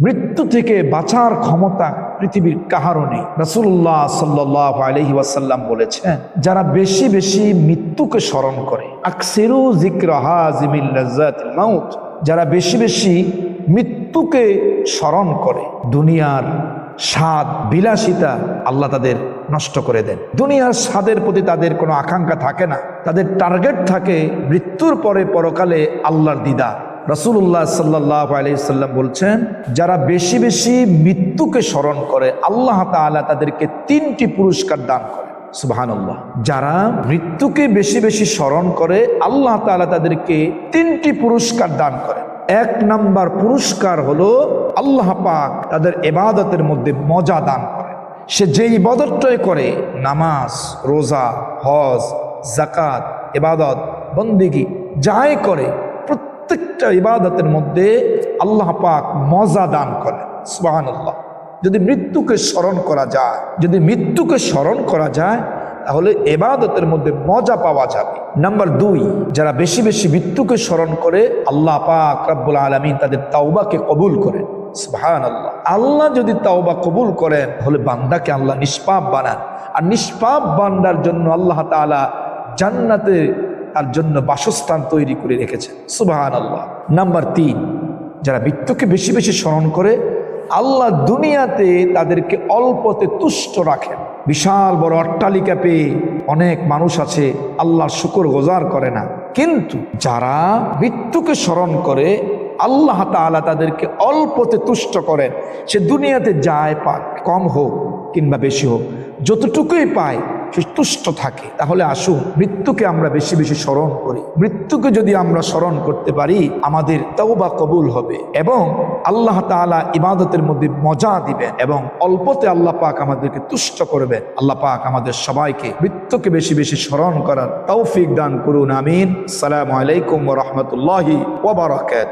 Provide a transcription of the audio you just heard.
মৃত্যু থেকে বাঁচার ক্ষমতা পৃথিবীর কাহারও নেই। রাসূলুল্লাহ সাল্লাল্লাহু আলাইহি ওয়াসাল্লাম বলেছেন, যারা বেশি বেশি মৃত্যুকে স্মরণ করে, আকসিরু যিকরা হাযিমিল লাযযাতিল মাউত, যারা বেশি বেশি মৃত্যুকে স্মরণ করে, দুনিয়ার স্বাদ বিলাসিতা আল্লাহ তাদের নষ্ট করে দেন। দুনিয়ার স্বাদের প্রতি তাদের কোনো আকাঙ্ক্ষা থাকে না, তাদের টার্গেট থাকে মৃত্যুর পরে পরকালে আল্লাহর দিদার। রাসূলুল্লাহ সাল্লাল্লাহু আলাইহি ওয়াসাল্লাম বলছেন, যারা বেশি বেশি মৃত্যুকে স্মরণ করে আল্লাহ তাআলা তাদেরকে 3টি পুরস্কার দান করে। সুবহানাল্লাহ। যারা মৃত্যুকে বেশি বেশি স্মরণ করে আল্লাহ তাআলা তাদেরকে 3টি পুরস্কার দান করে। 1 নাম্বার পুরস্কার হলো আল্লাহ পাক তাদের ইবাদতের মধ্যে মজা দান করে। সে যে ইবাদতটাই করে, নামাজ, রোজা, হজ, যাকাত, ইবাদত, বন্দেগী যাই করে, প্রত্যেকটা ইবাদতের মধ্যে আল্লাহ পাক মজা দান করে। সুবহানাল্লাহ। যদি মৃত্যুকে স্মরণ করা যায়, তাহলে ইবাদতের মধ্যে মজা পাওয়া যাবে। নাম্বার 2, যারা বেশি বেশি মৃত্যুকে স্মরণ করে আল্লাহ পাক রব্বুল আলামিন তাদের তাওবাকে কবুল করেন। সুবহানাল্লাহ। আল্লাহ যদি তাওবা কবুল করেন তাহলে বান্দাকে আল্লাহ নিষ্পাপ বানান, আর নিষ্পাপ বান্দার জন্য আল্লাহ তাআলা জান্নাতে তার জন্য বাসস্থান তৈরি করে রেখেছেন। সুবহানাল্লাহ। নাম্বার 3, যারা মৃত্যুকে বেশি বেশি স্মরণ করে আল্লাহ দুনিয়াতে তাদেরকে অল্পতে তুষ্ট রাখেন। বিশাল বড় অট্টালিকা পেয়ে অনেক মানুষ আছে আল্লাহর শুকরগুজার করে না, কিন্তু যারা মৃত্যুকে স্মরণ করে আল্লাহ তাআলা তাদেরকে অল্পতে তুষ্ট করেন। সে দুনিয়াতে যায় পাক, কম হোক কিংবা বেশি হোক, যতটুকুই পায় সে তুষ্ট থাকে। তাহলে আসুন মৃত্যুকে আমরা বেশি বেশি স্মরণ করি। মৃত্যুকে যদি আমরা স্মরণ করতে পারি, আমাদের তওবা কবুল হবে এবং আল্লাহ তাআলা ইবাদতের মধ্যে মজা দিবেন এবং অল্পতে আল্লাহ পাক আমাদেরকে তুষ্ট করবেন। আল্লাহ পাক আমাদের সবাইকে মৃত্যুকে বেশি বেশি স্মরণ করার তৌফিক দান করুন। আমিন। আসসালামু আলাইকুম ওয়া রাহমাতুল্লাহি ওয়া বারাকাতুহু।